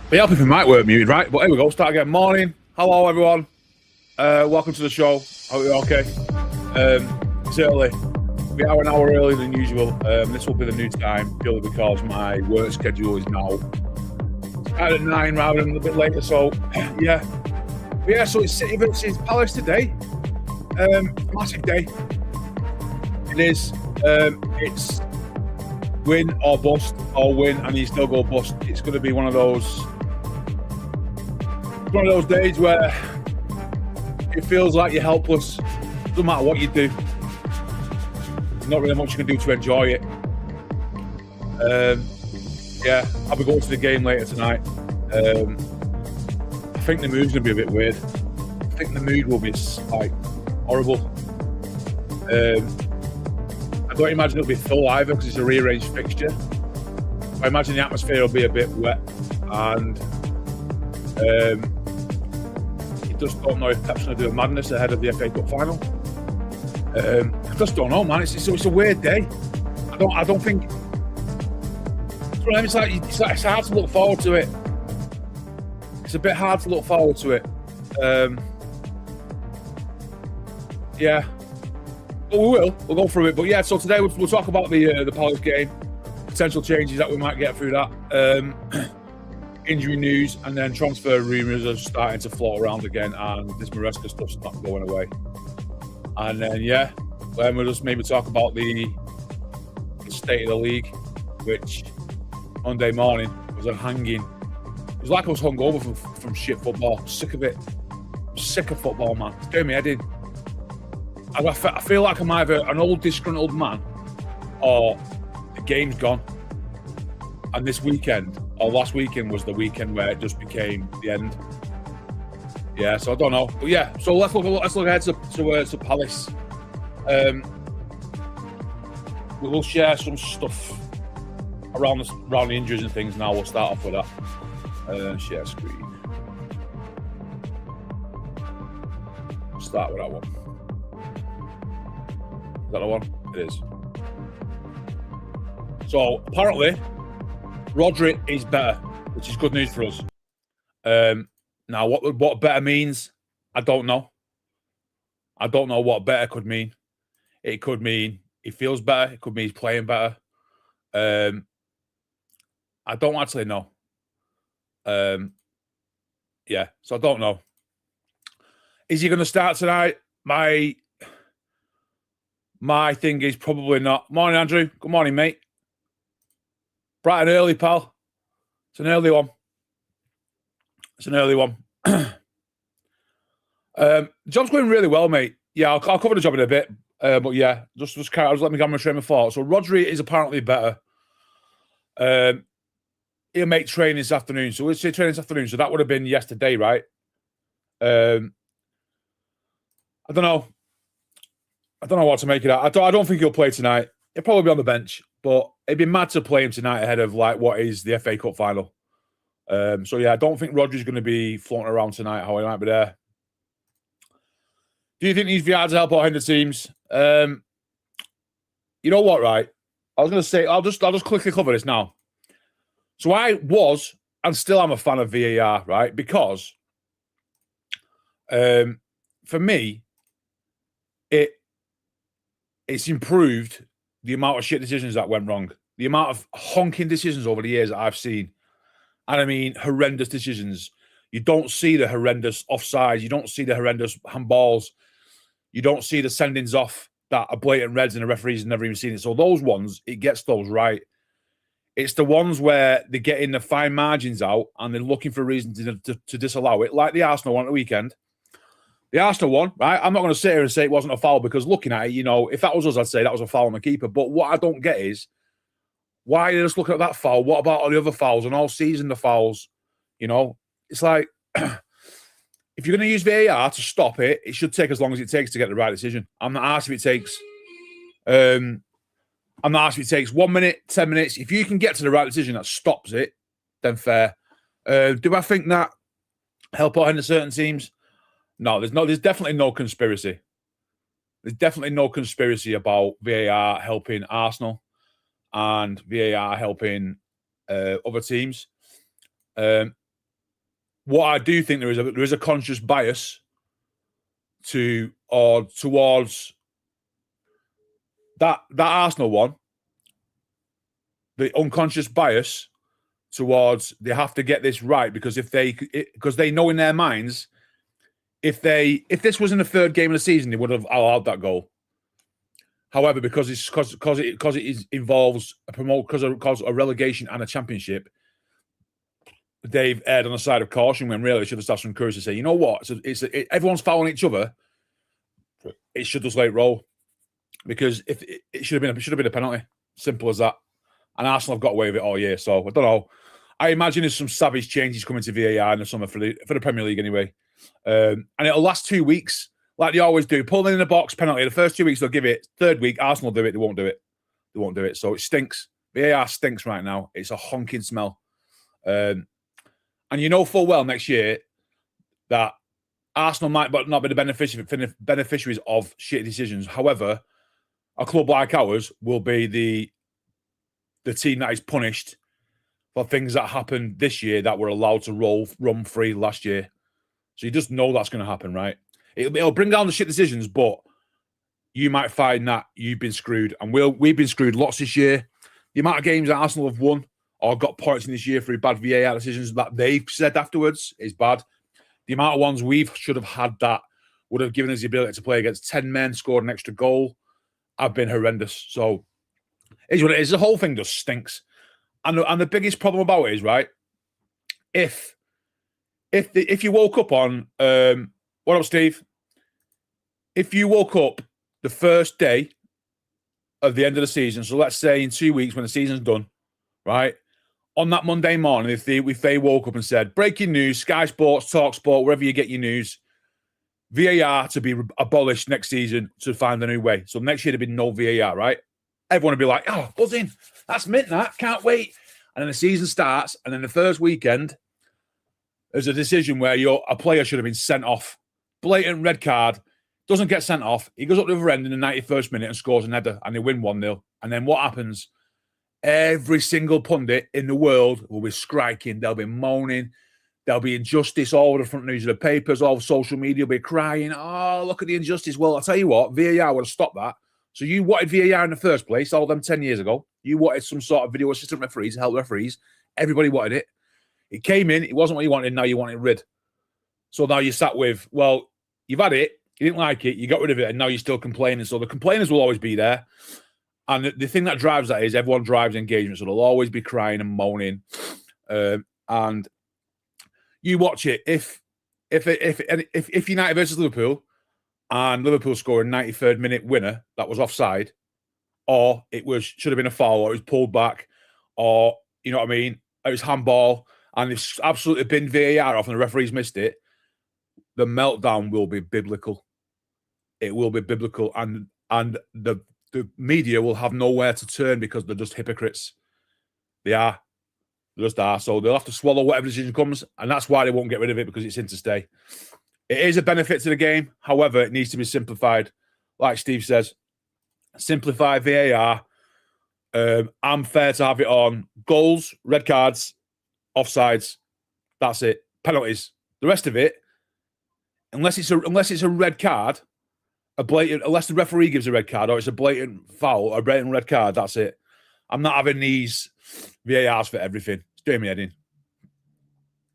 Be happy if it might work muted, right? But here we go. Start again. Morning. Hello, everyone. Welcome to the show. Hope you're okay. It's early. We are an hour earlier than usual. This will be the new time purely because my work schedule is now started at 9 rather than a bit later. So, yeah. But yeah, so it's City versus Palace today. Massive day. It is. It's win or bust, or win and you still go bust. It's going to be one of those days where it feels like you're helpless. Doesn't matter what you do. There's not really much you can do to enjoy it. Yeah, I'll be going to the game later tonight. I think the mood's going to be a bit weird. I think the mood will be like horrible. I don't imagine it'll be full either because it's a rearranged fixture. I imagine the atmosphere will be a bit wet, and you just don't know if Pep's going to do a madness ahead of the FA Cup final. I just don't know, man. It's a weird day. I don't think. It's hard to look forward to it. It's a bit hard to look forward to it. Yeah. But we will. We'll go through it. But yeah, so today we'll talk about the Palace game, potential changes that we might get through that, injury news, and then transfer rumours are starting to float around again, and this Maresca stuff's not going away. And then we'll just maybe talk about the state of the league, which Monday morning was a hanging. It was like I was hungover from shit football. I'm sick of it. I'm sick of football, man. It's doing me head in. I feel like I'm either an old disgruntled man or the game's gone. And this weekend, or last weekend, was the weekend where it just became the end. Yeah, so I don't know. But yeah, so let's look ahead to Palace. We will share some stuff around the injuries and things now. We'll start off with that. Share screen. Start with that one. Is that the one? It is. So apparently, Rodri is better, which is good news for us. Now, what better means, I don't know. I don't know what better could mean. It could mean he feels better. It could mean he's playing better. I don't actually know. Yeah, so I don't know. Is he going to start tonight? My thing is probably not. Morning, Andrew. Good morning, mate. Bright and early, pal. It's an early one. Job's going really well, mate. Yeah, I'll cover the job in a bit. But yeah, just let me get my train of thought. So Rodri is apparently better. He'll make training this afternoon. So we'll say training this afternoon. So that would have been yesterday, right? I don't know. I don't know what to make of that. I don't think he'll play tonight. He'll probably be on the bench, but it'd be mad to play him tonight ahead of like what is the FA Cup final. So yeah, I don't think Rodri's going to be floating around tonight. How he might be there. Do you think he's VR to help out the teams? You know what, right? I was going to say I'll just quickly cover this now. So I was and still am a fan of VAR, right? Because for me, it's improved the amount of shit decisions that went wrong. The amount of honking decisions over the years that I've seen. And I mean, horrendous decisions. You don't see the horrendous offsides. You don't see the horrendous handballs. You don't see the sendings off that are blatant reds and the referees have never even seen it. So those ones, it gets those right. It's the ones where they're getting the fine margins out and they're looking for a reason to disallow it, like the Arsenal one at the weekend. The Arsenal one, right? I'm not going to sit here and say it wasn't a foul because looking at it, you know, if that was us, I'd say that was a foul on the keeper. But what I don't get is why are you just looking at that foul? What about all the other fouls and all season the fouls? You know, it's like if you're going to use VAR to stop it, it should take as long as it takes to get the right decision. I'm not asked if it takes. I'm not asked if it takes 1 minute, 10 minutes. If you can get to the right decision that stops it, then fair. Do I think that help out in certain teams? No, there's definitely no conspiracy. There's definitely no conspiracy about VAR helping Arsenal and VAR helping other teams. what I do think there is a conscious bias towards that Arsenal one. The unconscious bias towards they have to get this right because they know in their minds if this was in the third game of the season they would have allowed that goal. However, because it involves a relegation and a championship, they've erred on the side of caution when really it should have started some courage to say, you know what, everyone's fouling each other. It should just let it roll because if it should have been a penalty, simple as that. And Arsenal have got away with it all year, so I don't know. I imagine there's some savage changes coming to VAR in the summer for the Premier League anyway, and it'll last 2 weeks. Like they always do, pulling in the box, penalty. The first 2 weeks they'll give it. Third week, Arsenal do it. They won't do it. They won't do it. So it stinks. VAR stinks right now. It's a honking smell. And you know full well next year that Arsenal might not be the beneficiaries of shitty decisions. However, a club like ours will be the team that is punished for things that happened this year that were allowed to run free last year. So you just know that's going to happen, right? It'll bring down the shit decisions, but you might find that you've been screwed. And we've been screwed lots this year. The amount of games that Arsenal have won or got points in this year through bad VAR decisions that they've said afterwards is bad. The amount of ones we should have had that would have given us the ability to play against 10 men, scored an extra goal, have been horrendous. So it's what it is. The whole thing just stinks. And the biggest problem about it is, right, if you woke up on what up, Steve? If you woke up the first day of the end of the season, so let's say in 2 weeks when the season's done, right? On that Monday morning, if they woke up and said, breaking news, Sky Sports, Talk Sport, wherever you get your news, VAR to be abolished next season to find a new way. So next year there'd be no VAR, right? Everyone would be like, oh, buzzing. That's mint, that. Can't wait. And then the season starts, and then the first weekend, there's a decision where a player should have been sent off. Blatant red card. Doesn't get sent off. He goes up the other end in the 91st minute and scores an header, and they win 1-0. And then what happens? Every single pundit in the world will be striking. They'll be moaning. There'll be injustice all over the front news of the papers. All of social media will be crying, oh, look at the injustice. Well, I'll tell you what, VAR would have stopped that. So you wanted VAR in the first place, all them 10 years ago. You wanted some sort of video assistant referees, help referees. Everybody wanted it. It came in. It wasn't what you wanted. Now you want it rid. So now you're sat with, well, you've had it. You didn't like it. You got rid of it. And now you're still complaining. So the complainers will always be there. And the thing that drives that is everyone drives engagement. So they'll always be crying and moaning. And you watch it. If United versus Liverpool and Liverpool score a 93rd minute winner that was offside, or should have been a foul, or it was pulled back, or you know what I mean, it was handball, and it's absolutely been VAR off and the referees missed it, the meltdown will be biblical. It will be biblical, and the media will have nowhere to turn because they're just hypocrites. They are. They just are. So they'll have to swallow whatever decision comes, and that's why they won't get rid of it, because it's in to stay. It is a benefit to the game. However, it needs to be simplified. Like Steve says, simplify VAR. I'm fair to have it on goals, red cards, offsides. That's it. Penalties. The rest of it, unless it's a red card, unless the referee gives a red card, or it's a blatant foul or a blatant red card, that's it. I'm not having these VARs for everything. It's doing me head in.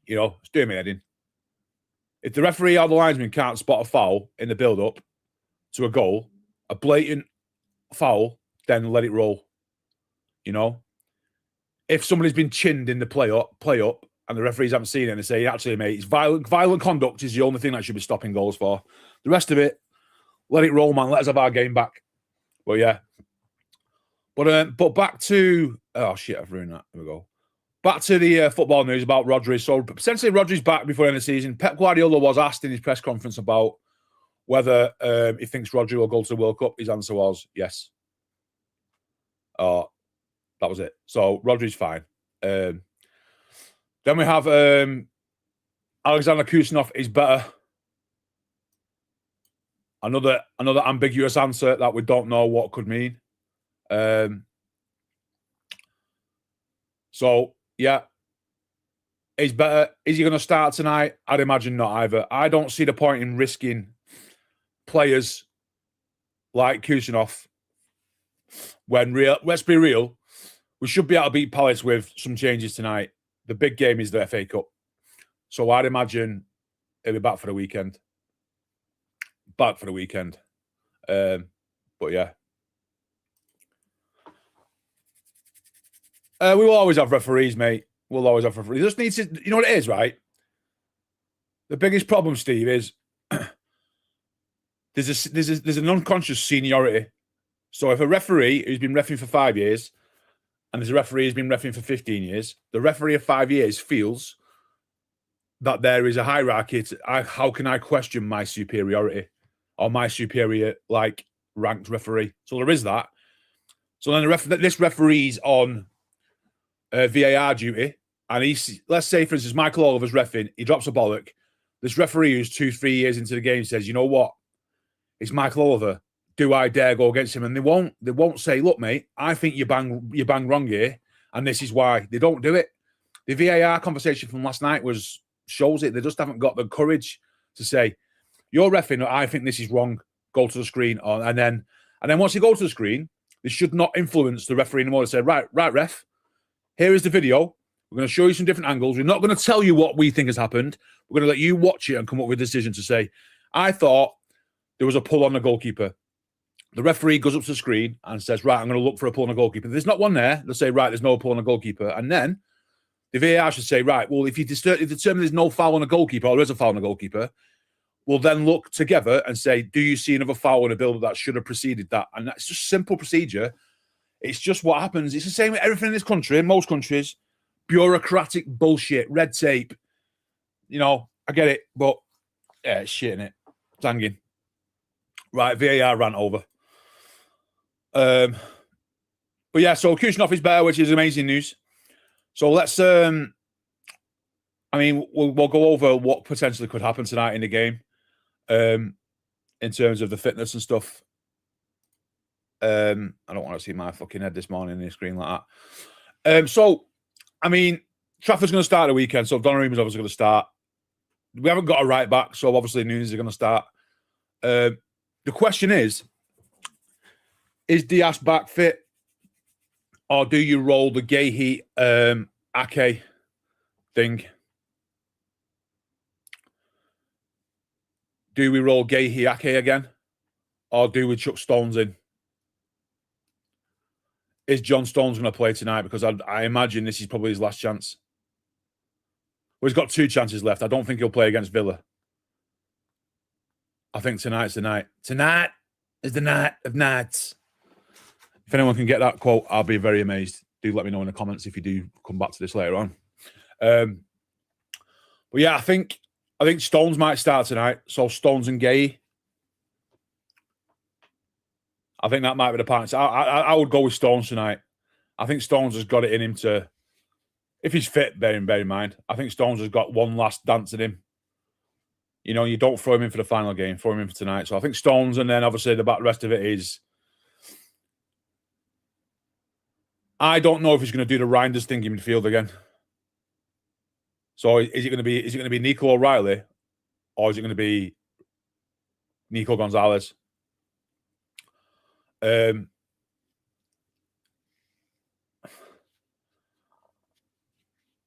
You know, it's doing me head in. If the referee or the linesman can't spot a foul in the build-up to a goal, a blatant foul, then let it roll. You know? If somebody's been chinned in the play-up, and the referees haven't seen it, and they say, actually, mate, it's violent conduct is the only thing that should be stopping goals for. The rest of it, let it roll, man. Let us have our game back. Well, yeah. But back to... Oh, shit, I've ruined that. There we go. Back to the football news about Rodri. So, potentially Rodri's back before the end of the season. Pep Guardiola was asked in his press conference about whether he thinks Rodri will go to the World Cup. His answer was yes. That was it. So, Rodri's fine. Then we have Alexander Kuznetsov is better. Another ambiguous answer that we don't know what could mean. So, yeah, is better. Is he going to start tonight? I'd imagine not either. I don't see the point in risking players like Kusanov when let's be real, we should be able to beat Palace with some changes tonight. The big game is the FA Cup. So I'd imagine he'll be back for the weekend. But yeah. We will always have referees, mate. We'll always have referees. Just need to, you know what it is, right? The biggest problem, Steve, is there's an unconscious seniority. So if a referee who's been refereeing for 5 years and there's a referee who's been refereeing for 15 years, the referee of 5 years feels that there is a hierarchy. How can I question my superiority or my superior, like, ranked referee? So there is that. So then this referee's on VAR duty, and let's say, for instance, Michael Oliver's reffing, he drops a bollock. This referee who's 2-3 years into the game says, you know what? It's Michael Oliver. Do I dare go against him? And they won't say, look, mate, I think you bang wrong here, and this is why. They don't do it. The VAR conversation from last night shows it. They just haven't got the courage to say, you're reffing, I think this is wrong. Go to the screen. And then once you go to the screen, they should not influence the referee anymore to say, right, ref, here is the video. We're going to show you some different angles. We're not going to tell you what we think has happened. We're going to let you watch it and come up with a decision to say, I thought there was a pull on the goalkeeper. The referee goes up to the screen and says, right, I'm going to look for a pull on the goalkeeper. If there's not one there, they'll say, right, there's no pull on the goalkeeper. And then the VAR should say, right, well, if you determine there's no foul on the goalkeeper or there is a foul on the goalkeeper, we'll then look together and say, do you see another foul in a build that should have preceded that? And that's just simple procedure. It's just what happens. It's the same with everything in this country, in most countries. Bureaucratic bullshit, red tape. You know, I get it, but yeah, it's shit, innit? It's hanging. Right, VAR ran over. But yeah, so Kusanov is better, which is amazing news. So let's, we'll go over what potentially could happen tonight in the game, in terms of the fitness and stuff. I don't want to see my fucking head this morning in the screen like that. Trafford's going to start the weekend, so Donnarumma's obviously going to start. We haven't got a right back, so obviously Nunes is going to start. The question is Diaz back fit, or do you roll the Guéhi Ake thing? Do we roll Guéhi Ake again, or do we chuck Stones in? Is John Stones going to play tonight? Because I imagine this is probably his last chance. Well, he's got 2 chances left. I don't think he'll play against Villa. I think tonight's the night. Tonight is the night of nights. If anyone can get that quote, I'll be very amazed. Do let me know in the comments if you do come back to this later on. But yeah, I think Stones might start tonight. So Stones and Guéhi. I think that might be the pattern. I would go with Stones tonight. I think Stones has got it in him to, if he's fit, bear in mind. I think Stones has got one last dance in him. You know, you don't throw him in for the final game, throw him in for tonight. So I think Stones, and then obviously the rest of it is, I don't know if he's going to do the Reinders thing in midfield again. So is it going to be Nico O'Reilly, or is it going to be Nico Gonzalez?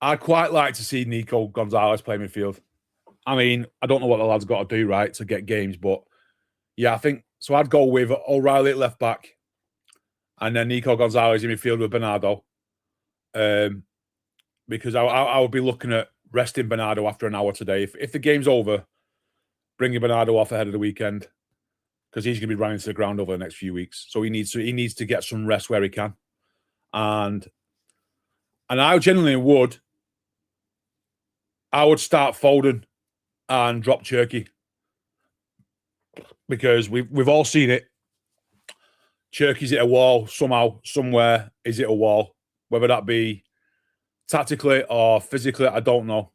I'd quite like to see Nico Gonzalez play midfield. I mean, I don't know what the lad's got to do, right, to get games, but yeah, I think so. I'd go with O'Reilly at left back, and then Nico Gonzalez in midfield with Bernardo. Because I would be looking at resting Bernardo after an hour today. If the game's over, bringing Bernardo off ahead of the weekend, because he's going to be running to the ground over the next few weeks. So he needs to get some rest where he can. And I genuinely would start Foden and drop Cherki, because we've all seen it. Cherki's hit a wall somehow, somewhere. Is it a wall? Whether that be tactically or physically, I don't know.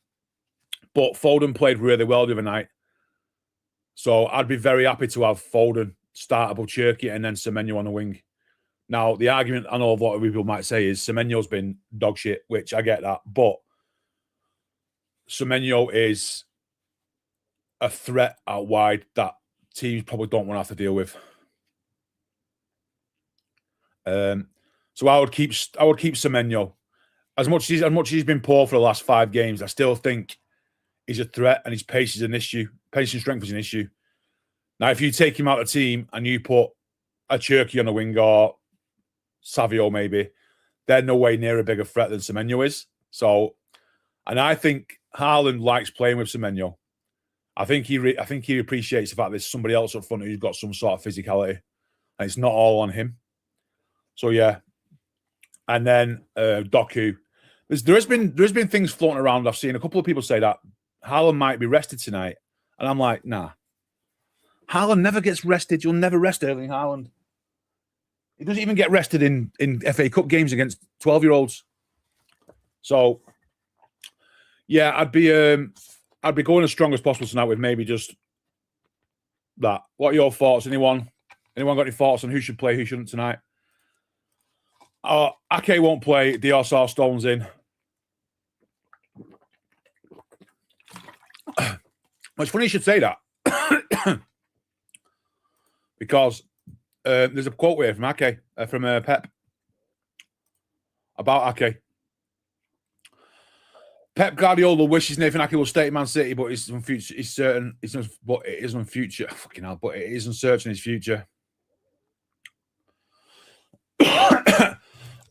But Foden played really well the other night. So I'd be very happy to have Foden start above Cherki and then Semenyo on the wing. Now, the argument I know of what people might say is Semenyo's been dog shit, which I get that. But Semenyo is a threat out wide that teams probably don't want to have to deal with. So I would keep Semenyo. As much as he's been poor for the last 5 games, I still think he's a threat, and his pace is an issue. Pace and strength is an issue. Now, if you take him out of the team and you put a Cherki on the wing or Savio maybe, they're no way near a bigger threat than Semenyo is. So, and I think Haaland likes playing with Semenyo. I think he appreciates the fact there's somebody else up front who's got some sort of physicality, and it's not all on him. So yeah, and then Doku. There has been things floating around. I've seen a couple of people say that Haaland might be rested tonight, and I'm like, nah. Haaland never gets rested. You'll never rest Erling Haaland. He doesn't even get rested in FA Cup games against 12-year-olds. So, yeah, I'd be going as strong as possible tonight with maybe just that. What are your thoughts? Anyone got any thoughts on who should play, who shouldn't tonight? Ake won't play. Diosar Stones in. It's funny you should say that. Because there's a quote here from Ake, from Pep, about Ake. Pep Guardiola wishes Nathan Ake will stay at Man City, but it's uncertain. But it is unfuture. Fucking hell! But it is uncertain his future.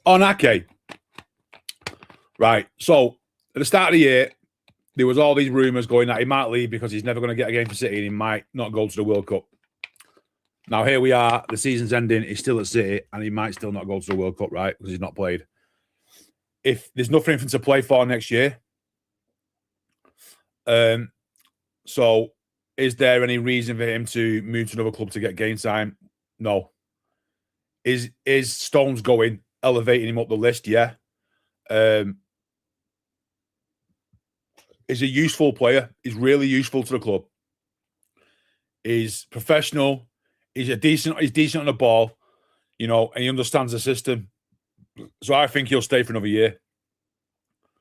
On Ake, right? So at the start of the year, there was all these rumours going that he might leave because he's never going to get a game for City and he might not go to the World Cup. Now here we are, the season's ending, he's still at City and he might still not go to the World Cup, right? Because he's not played. If there's nothing for him to play for next year, so is there any reason for him to move to another club to get game time? No. Is Stones going, elevating him up the list? Yeah. He's a useful player. He's really useful to the club. He's professional. He's decent on the ball, you know, and he understands the system. So I think he'll stay for another year.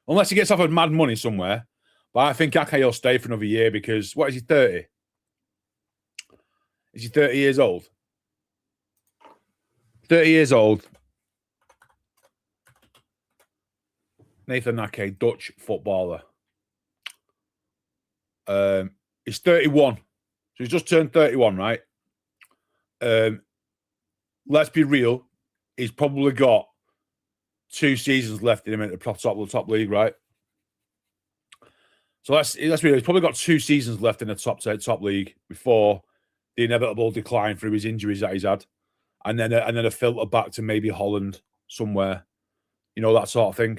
Unless he gets offered mad money somewhere. But I think Ake will stay for another year because, what is he, 30? Is he 30 years old? 30 years old. Nathan Ake, Dutch footballer. He's 31. So he's just turned 31, right? Let's be real. He's probably got 2 seasons left in him at the top league, right? So let's be real. He's probably got 2 seasons left in the top league before the inevitable decline through his injuries that he's had, and then a filter back to maybe Holland somewhere, you know, that sort of thing.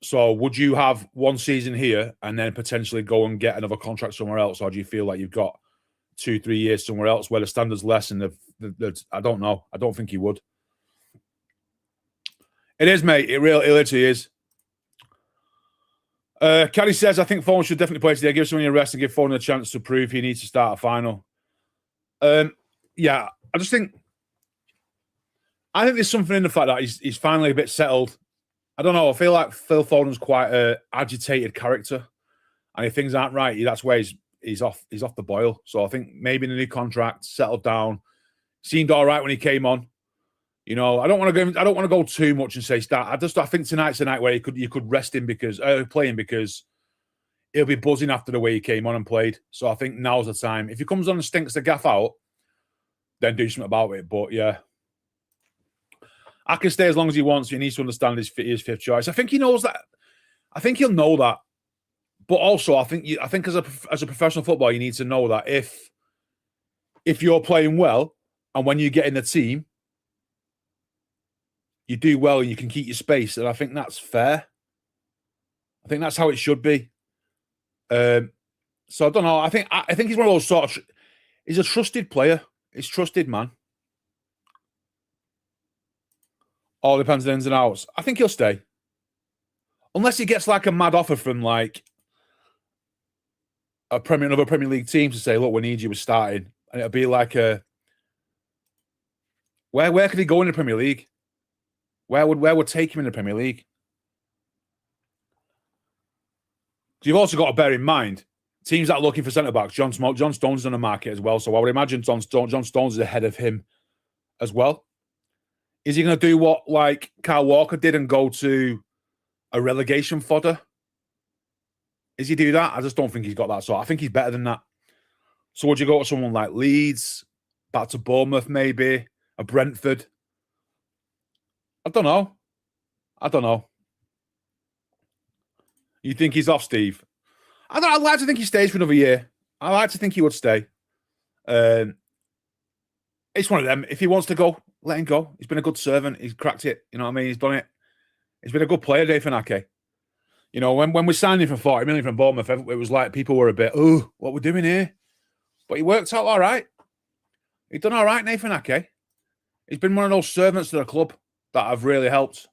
So would you have 1 season here and then potentially go and get another contract somewhere else, or do you feel like you've got 2-3 years somewhere else where the standard's less and the I don't know. I don't think he would. It is, mate. It literally is. Caddy says, I think Foden should definitely play today. Give someone a rest and give Foden a chance to prove he needs to start a final. Yeah, I think there's something in the fact that he's finally a bit settled. I don't know. I feel like Phil Foden's quite an agitated character, and if things aren't right, that's where he's off the boil. So I think maybe in the new contract, settled down, seemed all right when he came on. You know, I don't want to go too much and say start. I think tonight's the night where you could rest him because play him because he'll be buzzing after the way he came on and played. So I think now's the time. If he comes on and stinks the gaff out, then do something about it. But yeah, I can stay as long as he wants. He needs to understand his 5th choice. I think he knows that. I think he'll know that. But also, I think as a professional footballer, you need to know that if you're playing well and when you get in the team, you do well and you can keep your space, and I think that's fair. I think that's how it should be. So I don't know. I think he's one of those sort of. He's a trusted player. He's trusted, man. All depends on the ins and outs. I think he'll stay, unless he gets like a mad offer from like another Premier League team to say, "Look, we need you. We're starting," and it'll be like a. Where could he go in the Premier League? Where would take him in the Premier League? You've also got to bear in mind, teams that are looking for centre-backs, John Stones is on the market as well. So I would imagine John Stones is ahead of him as well. Is he going to do what like Kyle Walker did and go to a relegation fodder? Is he do that? I just don't think he's got that sort. I think he's better than that. So would you go to someone like Leeds, back to Bournemouth maybe, a Brentford? I don't know. You think he's off, Steve? I'd like to think he stays for another year. I like to think he would stay. It's one of them. If he wants to go, let him go. He's been a good servant. He's cracked it. You know what I mean? He's done it. He's been a good player, Nathan Ake. You know, when we signed him for 40 million from Bournemouth, it was like people were a bit, oh, what we're doing here? But he worked out all right. He's done all right, Nathan Ake. He's been one of those servants to the club that have really helped.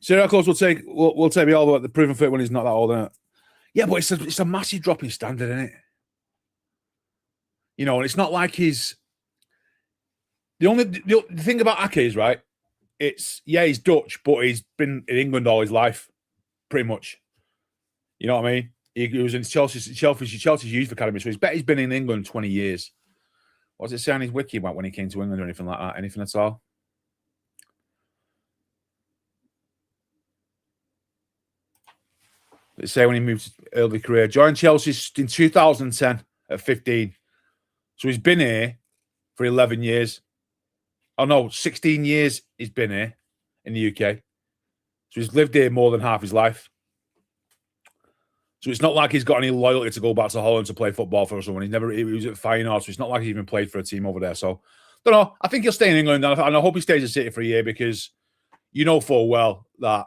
Syracuse will take me all the way the proven fit when he's not that old, isn't it? Yeah, but it's a massive drop in standard, isn't it? You know, and it's not like he's the thing about Ake is right. He's Dutch, but he's been in England all his life, pretty much. You know what I mean? He was in Chelsea's youth academy, so he's been in England 20 years. What does it say on his wiki about when he came to England or anything like that? Anything at all? They say when he moved to early career. Joined Chelsea in 2010 at 15. So he's been here for 11 years. Oh, no, 16 years he's been here in the UK. So he's lived here more than half his life. So it's not like he's got any loyalty to go back to Holland to play football for someone. He was at Feyenoord, so it's not like he's even played for a team over there. So, don't know. I think he'll stay in England, and I hope he stays at City for a year because you know full well that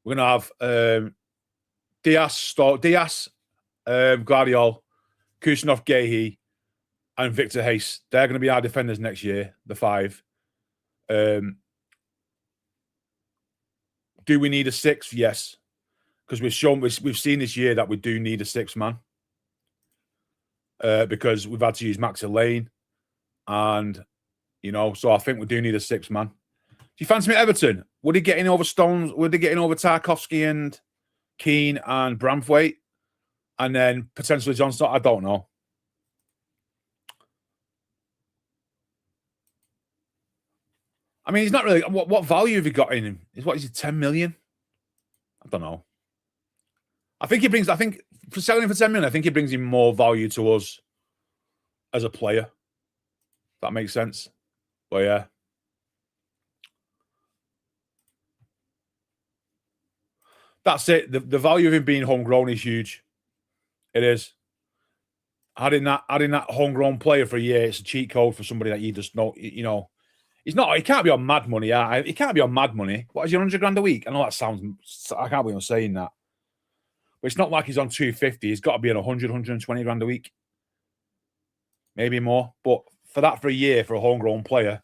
we're going to have Diaz, Guardiola, Kusanov, Gehi, and Victor Hayes. They're going to be our defenders next year, the 5. Do we need a 6th? Yes. Because we've seen this year that we do need a 6th man. Because we've had to use Max Lane. And, you know, so I think we do need a 6th man. Do you fancy me Everton? Would he get in over Stones? Would he get in over Tarkowski and Keane and Braithwaite? And then potentially Johnson? I don't know. I mean, he's not really. What value have you got in him? Is he 10 million? I don't know. I think for selling him for 10 million, I think he brings him more value to us as a player. If that makes sense. But yeah. That's it. The value of him being homegrown is huge. It is. Adding that homegrown player for a year, it's a cheat code for somebody that you just know, you know. He can't be on mad money. He can't be on mad money. What is he, 100 grand a week? I know that sounds, I can't believe I'm saying that. But it's not like he's on 250. He's got to be on 100, 120 grand a week. Maybe more. But for a year, for a homegrown player,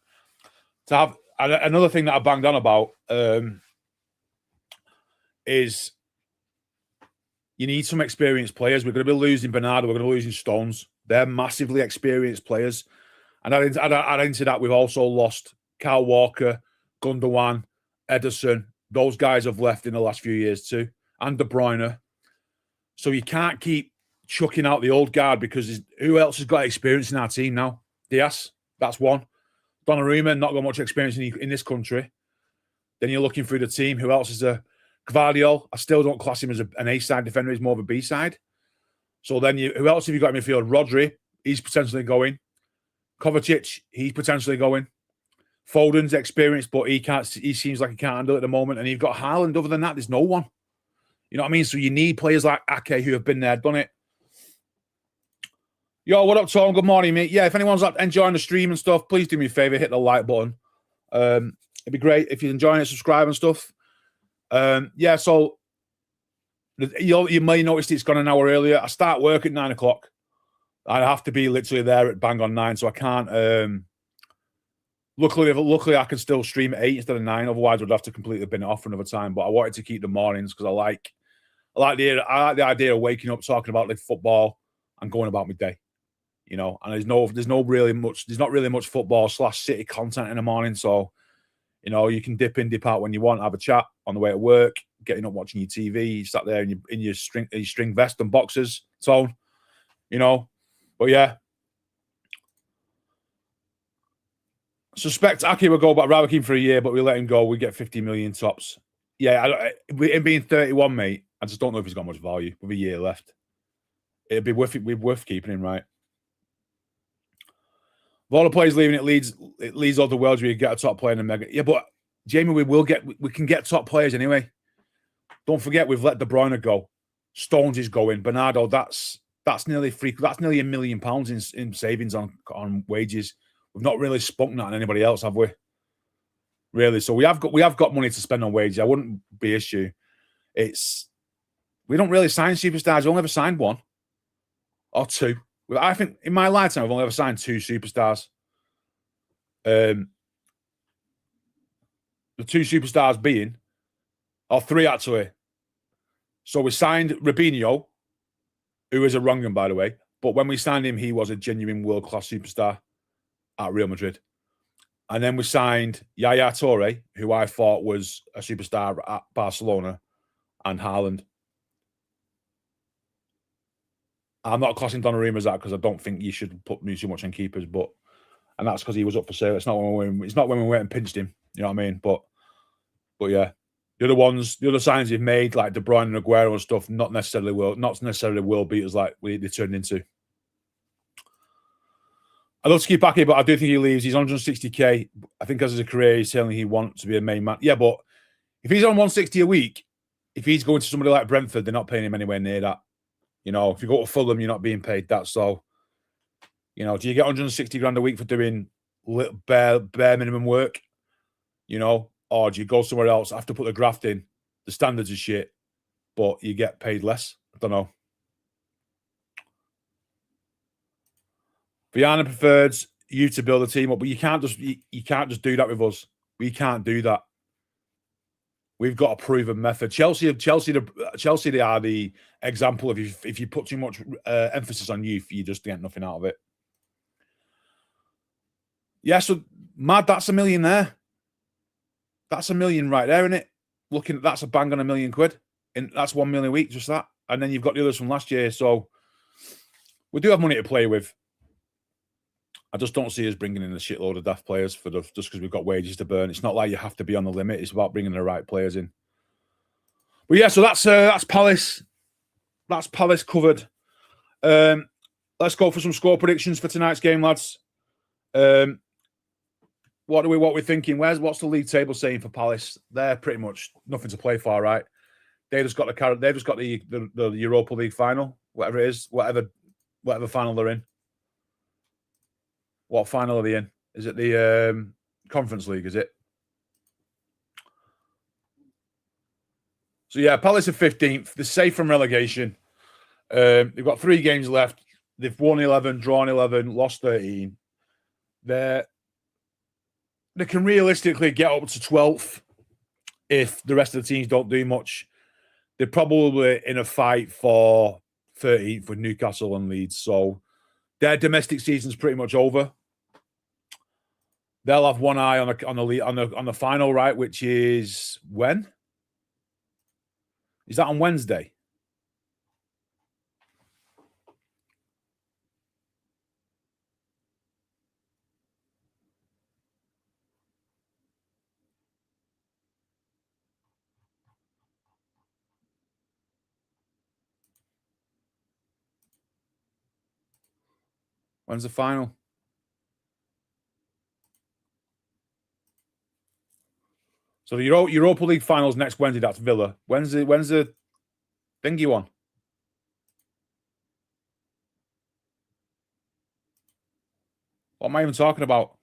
to have another thing that I banged on about is you need some experienced players. We're going to be losing Bernardo. We're going to be losing Stones. They're massively experienced players. And add into that, we've also lost Kyle Walker, Gundogan, Ederson. Those guys have left in the last few years too. And De Bruyne. So you can't keep chucking out the old guard because who else has got experience in our team now? Diaz, that's one. Donnarumma, not got much experience in this country. Then you're looking through the team. Who else is there? Gvardiol, I still don't class him as an A-side defender. He's more of a B-side. So then who else have you got in midfield? Rodri, he's potentially going. Kovacic, he's potentially going. Foden's experienced, but he seems like he can't handle it at the moment. And you've got Haaland. Other than that, there's no one. You know what I mean? So you need players like Ake who have been there, done it. Yo, what up, Tom? Good morning, mate. Yeah, if anyone's enjoying the stream and stuff, please do me a favor, hit the like button. It'd be great if you're enjoying it, subscribe and stuff. Yeah, so you may notice it's gone an hour earlier. I start work at 9 o'clock. I have to be literally there at bang on 9, so I can't. Luckily, I can still stream at 8 instead of 9. Otherwise, I'd have to completely bin it off for another time. But I wanted to keep the mornings because I like the idea of waking up, talking about like football, and going about my day. You know, and there's not really much football / City content in the morning. So, you know, you can dip in, dip out when you want, have a chat on the way to work, getting up watching your TV. You sat there in your string vest and boxers, Tone. You know, but yeah. Suspect Aki will go, but I'd rather keep him for a year, but we let him go. We get 50 million tops. Yeah, him being 31, mate, I just don't know if he's got much value with a year left. It'd be worth keeping him, right? With all the players leaving, it leads all the worlds where you get a top player in a mega. Yeah, but Jamie, we can get top players anyway. Don't forget we've let De Bruyne go. Stones is going. Bernardo, that's nearly £1 million in savings on wages. We've not really spunked that on anybody else, have we? Really. So we have got money to spend on wages. I wouldn't be issue. We don't really sign superstars. We've only ever signed one or two. I think in my lifetime, I've only ever signed 2 superstars. The 2 superstars being, or 3 actually. So we signed Robinho, who is a wrong one, by the way. But when we signed him, he was a genuine world-class superstar at Real Madrid. And then we signed Yaya Toure, who I thought was a superstar at Barcelona, and Haaland. I'm not classing Donnarumma as that because I don't think you should put me too much on keepers, and that's because he was up for sale. It's not when we went and pinched him. You know what I mean? But yeah, the other signs you've made like De Bruyne and Aguero and stuff, not necessarily world beaters like they turned into. I'd love to keep Ake, but I do think he leaves. He's 160k. I think as his career, he's telling he wants to be a main man. Yeah, but if he's on 160 a week, if he's going to somebody like Brentford, they're not paying him anywhere near that. You know, if you go to Fulham, you're not being paid that. So, you know, do you get 160 grand a week for doing bare minimum work? You know, or do you go somewhere else, have to put the graft in? The standards are shit, but you get paid less. I don't know. Viana prefers you to build a team up, but you can't just do that with us. We can't do that. We've got a proven method. Chelsea, they are the example of if you put too much emphasis on youth, you just get nothing out of it. Yeah, so mad. That's £1 million there. That's £1 million right there, isn't it? Looking at that's a bang on £1 million, and that's 1 million a week, just that. And then you've got the others from last year. So we do have money to play with. I just don't see us bringing in a shitload of daft players just because we've got wages to burn. It's not like you have to be on the limit. It's about bringing the right players in. But yeah, so that's Palace. That's Palace covered. Let's go for some score predictions for tonight's game, lads. What we're thinking? What's the league table saying for Palace? They're pretty much nothing to play for, right? They've just got the Europa League final, whatever it is, whatever final they're in. What final are they in? Is it the Conference League, is it? So, yeah, Palace are 15th. They're safe from relegation. They've got 3 games left. They've won 11, drawn 11, lost 13. They can realistically get up to 12th if the rest of the teams don't do much. They're probably in a fight for 13th with Newcastle and Leeds. So their domestic season's pretty much over. They'll have one eye on the final, right? Which is when? Is that on Wednesday? When's the final? So the Europa League finals next Wednesday. That's Villa. When's the thingy one? What am I even talking about?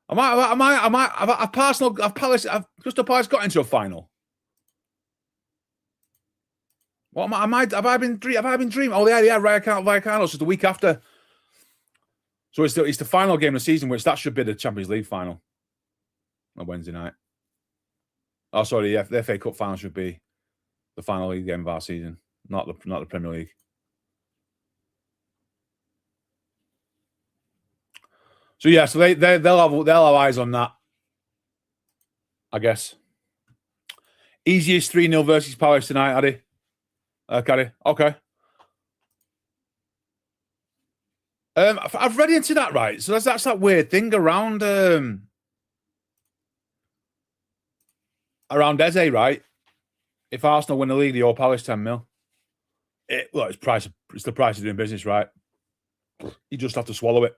Have Palace got into a final? What have I been dreaming? Oh yeah, Vallecano. So the week after. So it's the final game of the season, which that should be the Champions League final on Wednesday night. Oh, sorry, yeah, the FA Cup final should be the final league game of our season, not the Premier League. So yeah, so they'll have eyes on that, I guess. Easiest 3-0 versus Palace tonight, Addy. Caddy. Okay. I've read into that, right? So that's that weird thing around Eze, right? If Arsenal win the league, they owe Palace 10 mil. Look, it's the price of doing business, right? You just have to swallow it.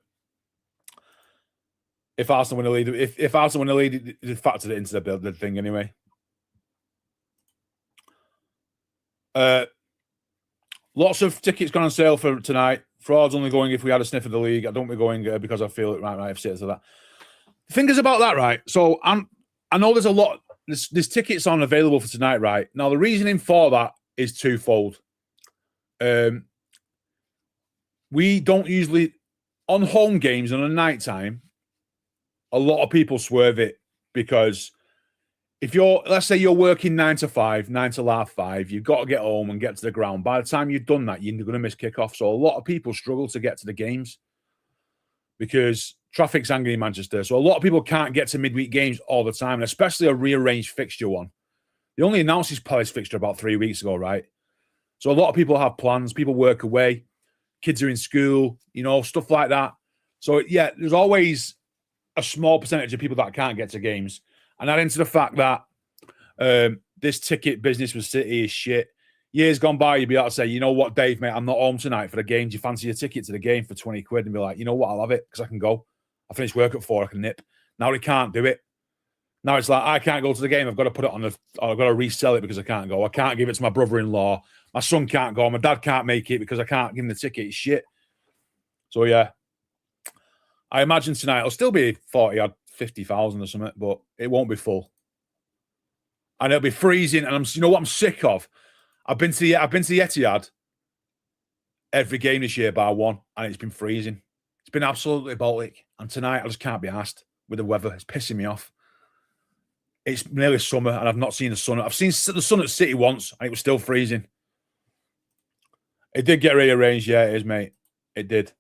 If Arsenal win the league, if Arsenal win the league, they factored it into the thing anyway. Lots of tickets gone on sale for tonight. Fraud's only going if we had a sniff of the league. I don't be going because I feel it right. I've said to that. The thing is about that, right? So I know there's a lot. There's tickets on available for tonight, right? Now the reasoning for that is twofold. We don't usually on home games on a night time. A lot of people swerve it because if let's say you're working 9 to 5, 9 to 5, you've got to get home and get to the ground. By the time you've done that, you're going to miss kickoff. So a lot of people struggle to get to the games because traffic's angry in Manchester. So a lot of people can't get to midweek games all the time, and especially a rearranged fixture one. They only announced this Palace fixture about 3 weeks ago, right? So a lot of people have plans. People work away. Kids are in school, stuff like that. So, yeah, there's always a small percentage of people that can't get to games. And add into the fact that this ticket business with City is shit. Years gone by, you'd be able to say, you know what, Dave, mate, I'm not home tonight for the game. Do you fancy a ticket to the game for 20 quid? And be like, you know what, I'll have it because I can go. I finish work at 4, I can nip. Now they can't do it. Now it's like, I can't go to the game. I've got to put it on I've got to resell it because I can't go. I can't give it to my brother-in-law. My son can't go. My dad can't make it because I can't give him the ticket. It's shit. So, yeah. I imagine tonight it'll still be 40 or 50,000 or something, but it won't be full. And it'll be freezing. And you know what I'm sick of? I've been to the Etihad every game this year bar one, and it's been freezing. It's been absolutely Baltic. And tonight I just can't be asked with the weather. It's pissing me off. It's nearly summer, and I've not seen the sun. I've seen the sun at City once, and it was still freezing. It did get rearranged. Yeah, it is, mate. It did.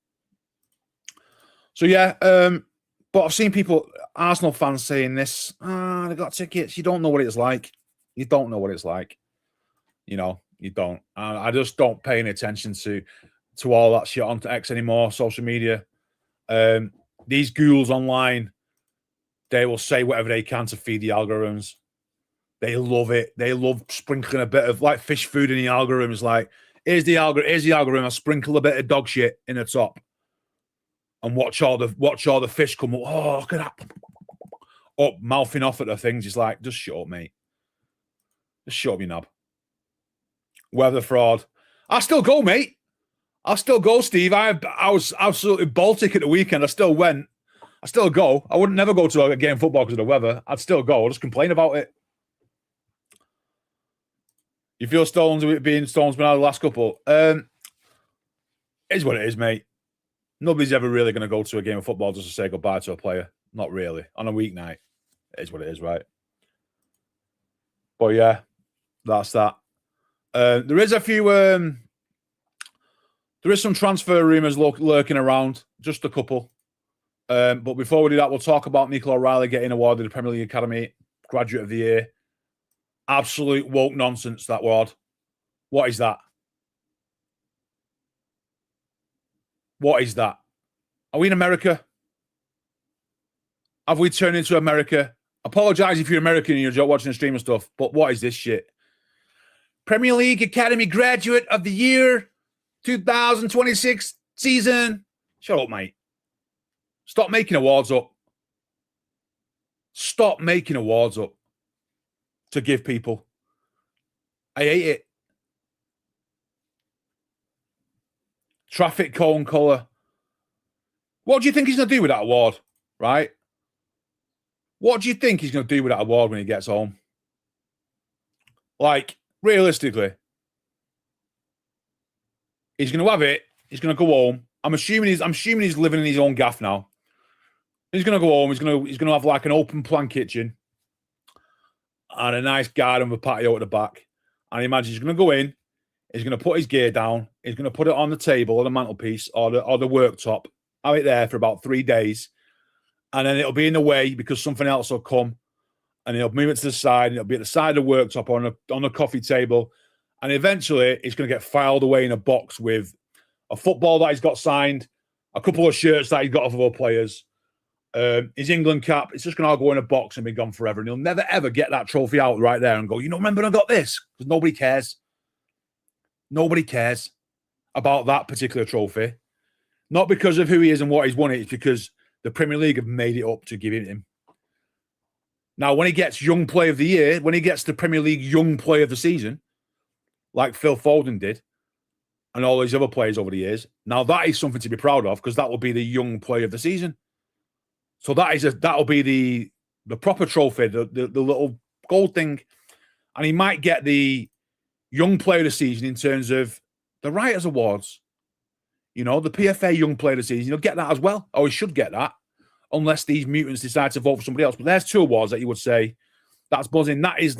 So, yeah, but I've seen people, Arsenal fans saying this, they got tickets. You don't know what it's like. You don't know what it's like. You don't. I just don't pay any attention to all that shit on X anymore, social media. These ghouls online, they will say whatever they can to feed the algorithms. They love it. They love sprinkling a bit of like fish food in the algorithms. Like, here's the algorithm. I sprinkle a bit of dog shit in the top. And watch all the fish come up. Oh, look at that. Up, mouthing off at the things. It's like, just shut up, mate. Just shut up, you knob. Weather fraud. I still go, mate. I'll still go, Steve. I was absolutely Baltic at the weekend. I still went. I still go. I wouldn't never go to a game of football because of the weather. I'd still go. I'll just complain about it. You feel Stones being out the last couple? It is what it is, mate. Nobody's ever really going to go to a game of football just to say goodbye to a player. Not really. On a weeknight. It is what it is, right? But yeah, that's that. There is a few... there is some transfer rumours lurking around. Just a couple. But before we do that, we'll talk about Nico O'Reilly getting awarded the Premier League Academy Graduate of the Year. Absolute woke nonsense, that word. What is that? What is that? Are we in America? Have we turned into America? Apologise if you're American and you're watching the stream and stuff, but what is this shit? Premier League Academy Graduate of the Year 2026 season. Shut up, mate. Stop making awards up. Stop making awards up to give people. I hate it. Traffic cone colour. What do you think he's going to do with that award, right? What do you think he's going to do with that award when he gets home? Like, realistically, he's going to have it. He's going to go home. I'm assuming he's living in his own gaff now. He's going to go home. He's going to have like an open plan kitchen and a nice garden with a patio at the back. And I imagine he's going to go in. He's going to put his gear down. He's going to put it on the table or the mantelpiece or the worktop. Have it there for about 3 days. and then it'll be in the way because something else will come, and he'll move it to the side, and it'll be at the side of the worktop on a coffee table, and eventually it's going to get filed away in a box with a football that he's got signed, a couple of shirts that he's got off of other players, his England cap. It's just going to all go in a box and be gone forever, and he'll never ever get that trophy out right there and go, remember I got this, because nobody cares. Nobody cares about that particular trophy. Not because of who he is and what he's won it's because the Premier League have made it up to give it him. Now, when he gets Young Player of the Year, when he gets the Premier League Young Player of the Season, like Phil Foden did, and all these other players over the years, now that is something to be proud of because that will be the Young Player of the Season. So that'll be the proper trophy, the little gold thing, and he might get the Young Player of the Season in terms of the Writers' Awards. The PFA Young Player of the Season, he'll get that as well, or he should get that, unless these mutants decide to vote for somebody else. But there's 2 awards that you would say that's buzzing. That is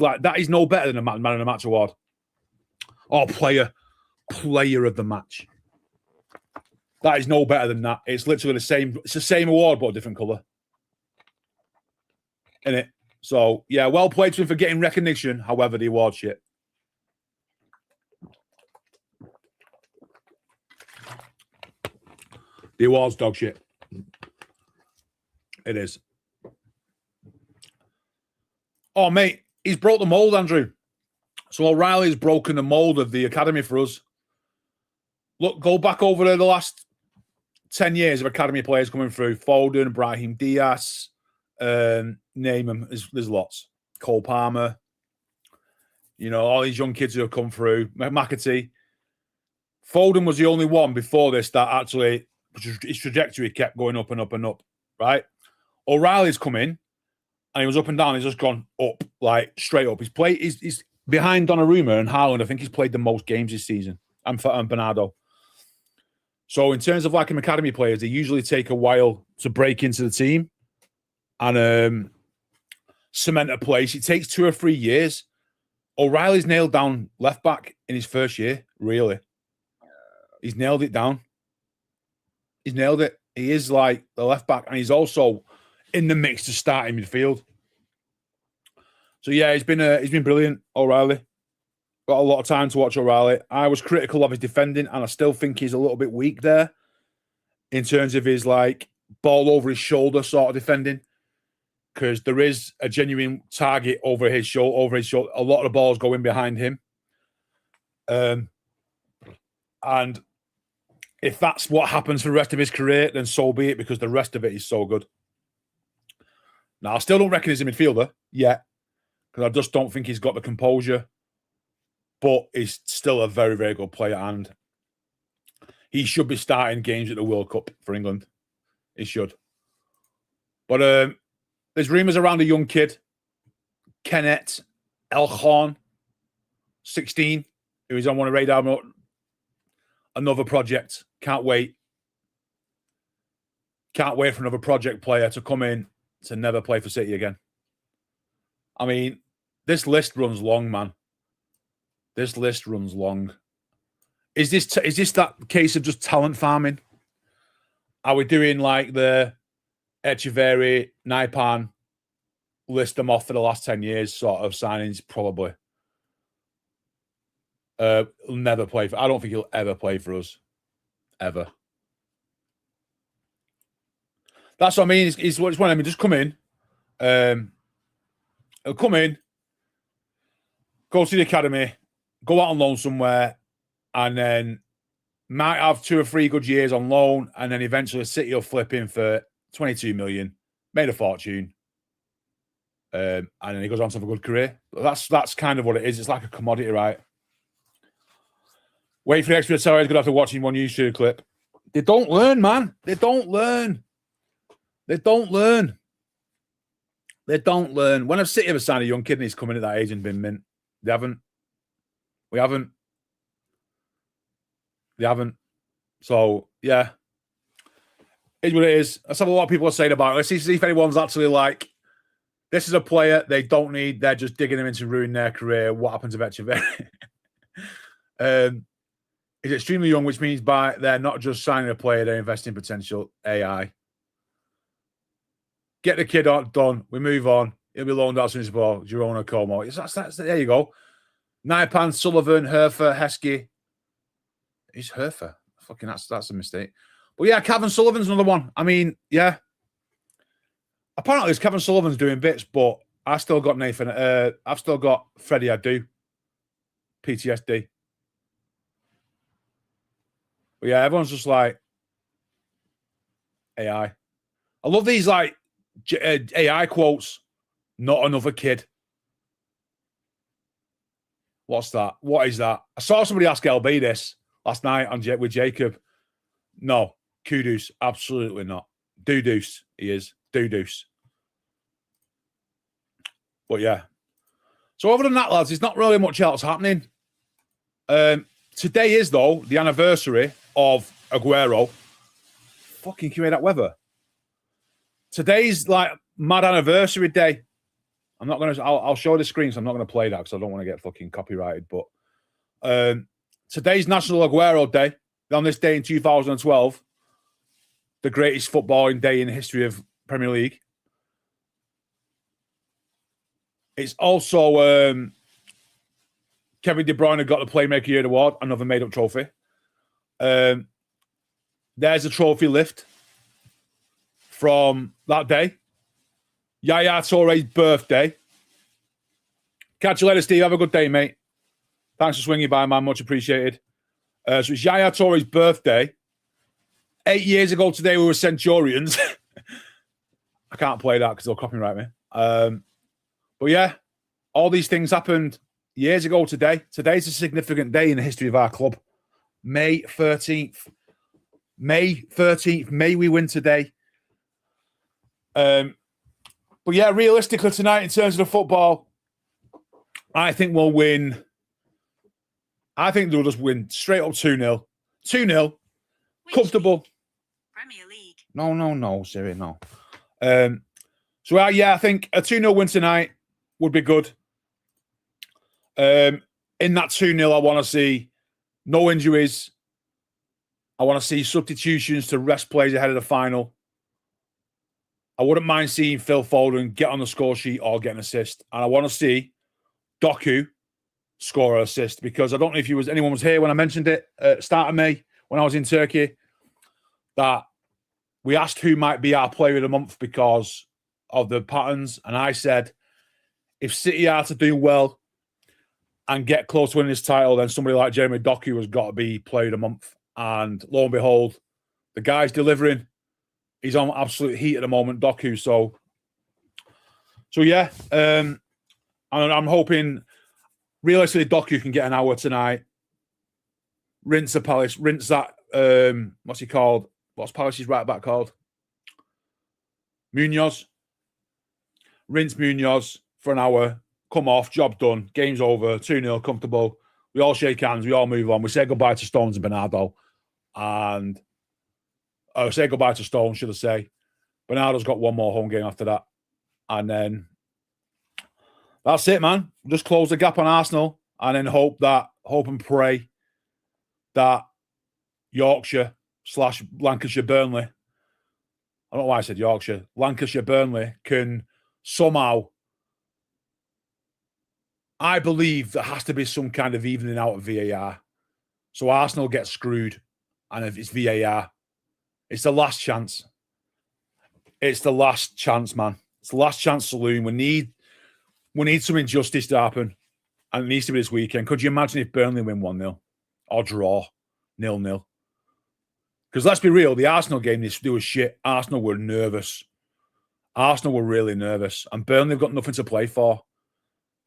no better than a Man of the Match award or player of the match. That is no better than that. It's literally the same. It's the same award but a different color. Isn't it? So yeah, well played to him for getting recognition. However, the award shit. The award's dog shit. It is. Oh, mate, he's broke the mold, Andrew. So O'Reilly's broken the mold of the academy for us. Look, go back over the last 10 years of academy players coming through. Foden, Brahim Diaz, name them. There's lots. Cole Palmer. All these young kids who have come through. McAtee. Foden was the only one before this that actually his trajectory kept going up and up and up, right? O'Reilly's come in and he was up and down. He's just gone up, like straight up. He's behind Donnarumma and Haaland. I think he's played the most games this season. And Bernardo. So in terms of like academy players, they usually take a while to break into the team and cement a place. It takes 2 or 3 years. O'Reilly's nailed down left back in his first year, really. He's nailed it down. He's nailed it. He is like the left back, and he's also in the mix to start in midfield. So yeah, he's been brilliant, O'Reilly. Got a lot of time to watch O'Reilly. I was critical of his defending, and I still think he's a little bit weak there in terms of his like ball over his shoulder sort of defending, because there is a genuine target over his shoulder. A lot of the balls go in behind him, and if that's what happens for the rest of his career, then so be it, because the rest of it is so good. Now, I still don't reckon he's a midfielder yet, because I just don't think he's got the composure. But he's still a very, very good player, and he should be starting games at the World Cup for England. He should. But there's rumours around a young kid, Kenneth Elkhorn, 16, who is on one of radar. Another project. Can't wait. Can't wait for another project player to come in to never play for City again. I mean, this list runs long, man. This list runs long. Is this that case of just talent farming? Are we doing like the Echeverri, Naipan, list them off for the last 10 years sort of signings? Probably. He'll never play for. I don't think he'll ever play for us. Ever. That's what I mean. It's one of them. Just come in. He'll come in, go to the academy, go out on loan somewhere, and then might have 2 or 3 good years on loan, and then eventually City will flip him for 22 million, made a fortune, and then he goes on to have a good career. That's kind of what it is. It's like a commodity, right? Wait for the extra salary. He's going to have to watch in one YouTube clip. They don't learn, man. They don't learn. They don't learn. They don't learn. When I've City ever signed a young kid and he's coming at that age and been mint, they haven't. We haven't. They haven't. So, yeah. It's what it is. That's what a lot of people are saying about it. Let's see if anyone's actually like, this is a player they don't need. They're just digging him in to ruin their career. What happens to Echeverri? He's extremely young, which means by they're not just signing a player, they're investing in potential AI. Get the kid on, done. We move on. He'll be loaned out as soon as possible. Girona, Como. There you go. Naipan, Sullivan, Herfer, Heskey. He's Herfer. Fucking that's a mistake. But yeah, Kevin Sullivan's another one. I mean, yeah. Apparently, Kevin Sullivan's doing bits, but I still got Nathan. I've still got Freddie Adu. PTSD. But yeah, everyone's just like AI. I love these like AI quotes. Not another kid. What's that? What is that? I saw somebody ask LB this last night with Jacob. No, Kudus, absolutely not. Doo-doos, he is. Doo-doos. But yeah. So other than that, lads, there's not really much else happening. Today is, though, the anniversary of Aguero. Fucking can you hear that weather? Today's like mad anniversary day. I'm not going to... I'll show the screen, so I'm not going to play that because I don't want to get fucking copyrighted. But today's National Aguero Day. On this day in 2012, the greatest footballing day in the history of Premier League. It's also Kevin De Bruyne got the Playmaker of the Year award, another made-up trophy. There's a trophy lift from that day. Yaya Touré's birthday. Catch you later, Steve. Have a good day, mate. Thanks for swinging by, man. Much appreciated. So it's Yaya Touré's birthday. 8 years ago today, we were Centurions. I can't play that because they'll copyright me. But yeah, all these things happened years ago today. Today's a significant day in the history of our club. May 13th. May 13th. May we win today. But yeah, realistically tonight, in terms of the football, I think we'll win. I think they'll just win straight up 2-0. 2-0. Comfortable. Premier League. No, Siri, no. So, yeah, I think a 2-0 win tonight would be good. In that 2-0, I want to see no injuries. I want to see substitutions to rest players ahead of the final. I wouldn't mind seeing Phil Foden get on the score sheet or get an assist. And I want to see Doku score an assist because I don't know if anyone was here when I mentioned it at the start of May when I was in Turkey, that we asked who might be our player of the month because of the patterns. And I said, if City are to do well and get close to winning this title, then somebody like Jeremy Doku has got to be player of the month. And lo and behold, the guy's delivering. He's on absolute heat at the moment, Doku. So yeah. And I'm hoping, realistically, Doku can get an hour tonight. Rinse the Palace. Rinse that, what's he called? What's Palace's right back called? Munoz. Rinse Munoz for an hour. Come off. Job done. Game's over. 2-0. Comfortable. We all shake hands. We all move on. We say goodbye to Stones and Bernardo. And say goodbye to Stones, should I say. Bernardo's got one more home game after that. And then that's it, man. Just close the gap on Arsenal and then hope and pray that Yorkshire / Lancashire Burnley, I don't know why I said Yorkshire, Lancashire Burnley can somehow, I believe there has to be some kind of evening out of VAR. So Arsenal gets screwed and if it's VAR, it's the last chance. It's the last chance, man. It's the last chance saloon. We need some injustice to happen. And it needs to be this weekend. Could you imagine if Burnley win 1-0 or draw 0-0? Because let's be real, the Arsenal game, they was shit. Arsenal were nervous. Arsenal were really nervous. And Burnley have got nothing to play for.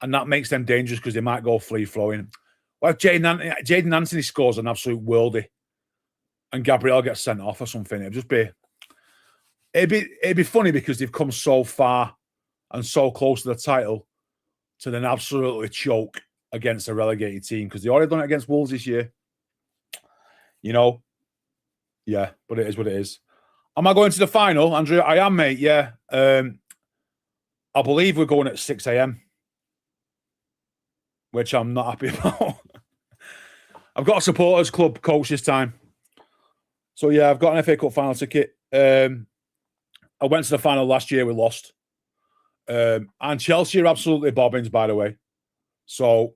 And that makes them dangerous because they might go free-flowing. Well, if Jadon Anthony scores an absolute worldie and Gabriel gets sent off or something, it'd be funny because they've come so far and so close to the title to then absolutely choke against a relegated team because they already done it against Wolves this year. You know? Yeah, but it is what it is. Am I going to the final, Andrew? I am, mate, yeah. I believe we're going at 6 a.m., which I'm not happy about. I've got a supporters club coach this time. So, yeah, I've got an FA Cup final ticket. I went to the final last year, we lost. And Chelsea are absolutely bobbins, by the way. So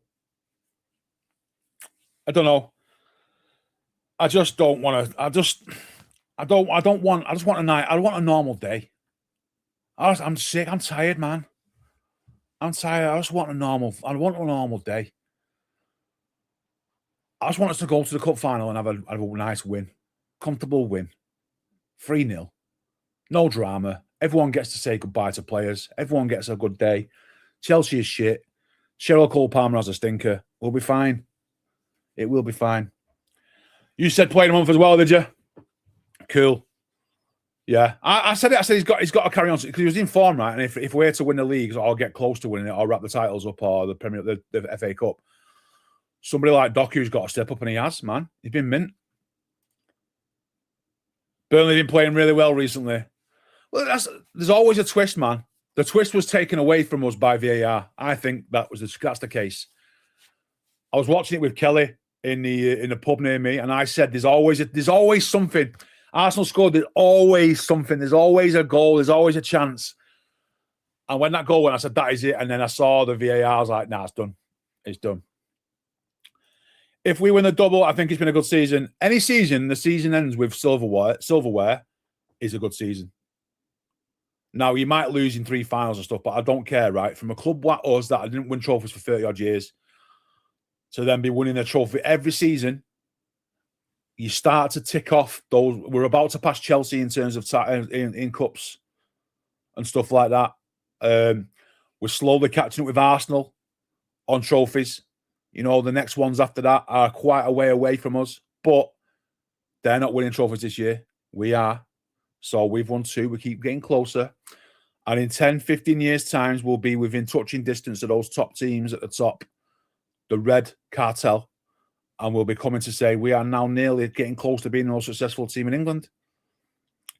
I don't know. I just don't want to. I just want a night. I want a normal day. I'm sick. I'm tired, man. I'm tired. I want a normal day. I just want us to go to the cup final and have a nice win. Comfortable win. 3-0. No drama. Everyone gets to say goodbye to players. Everyone gets a good day. Chelsea is shit. Cheryl Cole Palmer has a stinker. We'll be fine. It will be fine. You said play a month as well, did you? Cool. Yeah, I said it. I said he's got to carry on because he was in form, right? And if we're to win the leagues or get close to winning it or wrap the titles up or the FA Cup, somebody like Doku's got to step up, and he has. Man, he's been mint. Burnley been playing really well recently. Well, there's always a twist, man. The twist was taken away from us by VAR. I think that's the case. I was watching it with Kelly in the pub near me, and I said, "There's always something." Arsenal scored. There's always something. There's always a goal. There's always a chance. And when that goal went, I said, "That is it." And then I saw the VAR. I was like, "Nah, it's done. It's done." If we win the double, I think it's been a good season. Any season, the season ends with silverware is a good season. Now, you might lose in 3 finals and stuff, but I don't care, right? From a club like us that I didn't win trophies for 30-odd years to then be winning a trophy every season, you start to tick off those. We're about to pass Chelsea in terms of in cups and stuff like that. We're slowly catching up with Arsenal on trophies. You know, the next ones after that are quite a way away from us, but they're not winning trophies this year. We are. So we've won 2. We keep getting closer. And in 10, 15 years' times, we'll be within touching distance of those top teams at the top, the red cartel. And we'll be coming to say we are now nearly getting close to being the most successful team in England.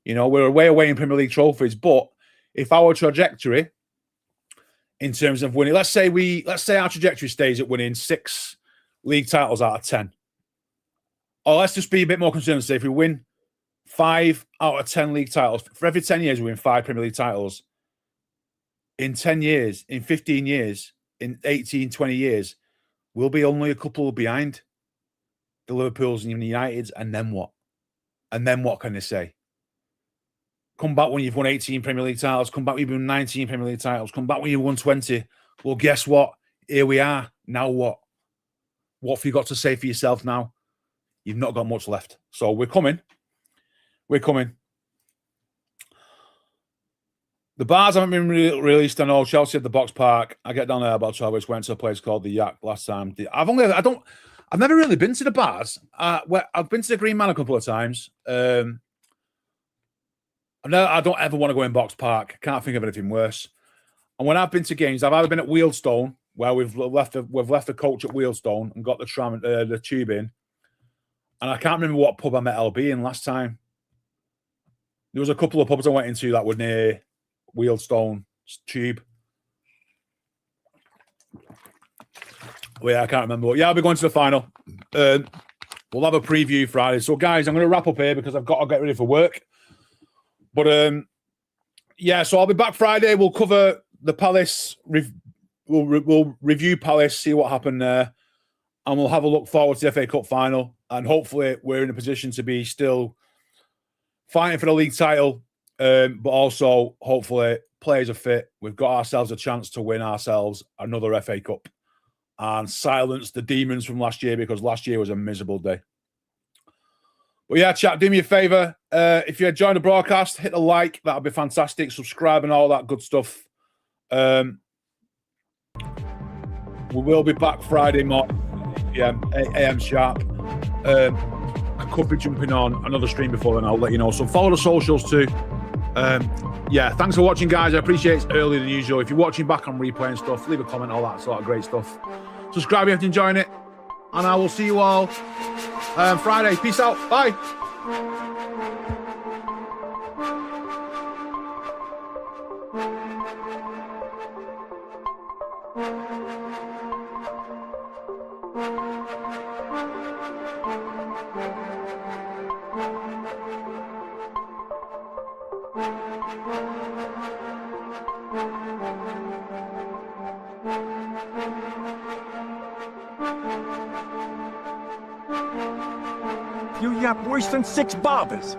You know, we're way away in Premier League trophies, but if our trajectory in terms of winning, let's say our trajectory stays at winning 6 league titles out of 10. Or let's just be a bit more concerned and say if we win 5 out of 10 league titles, for every 10 years we win 5 Premier League titles. In 10 years, in 15 years, in 18, 20 years, we'll be only a couple behind the Liverpools and the Uniteds, and then what? And then what can they say? Come back when you've won 18 Premier League titles. Come back when you've won 19 Premier League titles. Come back when you've won 20. Well, guess what? Here we are. Now what? What have you got to say for yourself now? You've not got much left. So we're coming. We're coming. The bars haven't been released. I know Chelsea at the Box Park. I get down there about 12 weeks. Went to a place called the Yak last time. I've never really been to the bars. I've been to the Green Man a couple of times. I don't ever want to go in Box Park. Can't think of anything worse. And when I've been to games, I've either been at Wealdstone, where we've left the coach at Wealdstone and got the tube in. And I can't remember what pub I met LB in last time. There was a couple of pubs I went into that were near Wealdstone tube. Well, yeah, I can't remember. Yeah, I'll be going to the final. We'll have a preview Friday. So, guys, I'm going to wrap up here because I've got to get ready for work. But, yeah, so I'll be back Friday. We'll cover the Palace. We'll review Palace, see what happened there. And we'll have a look forward to the FA Cup final. And hopefully we're in a position to be still fighting for the league title. But also, hopefully, players are fit. We've got ourselves a chance to win ourselves another FA Cup and silence the demons from last year, because last year was a miserable day. But yeah, chat, do me a favour. If you enjoyed the broadcast, hit the like. That would be fantastic. Subscribe and all that good stuff. We will be back Friday morning, 8 a.m. sharp. I could be jumping on another stream before then. I'll let you know. So follow the socials too. Yeah, thanks for watching, guys. I appreciate it's earlier than usual. If you're watching back on replay and stuff, leave a comment, all that sort of great stuff. Subscribe if you're enjoying it. And I will see you all Friday. Peace out. Bye. You yap worse than 6 bobbers.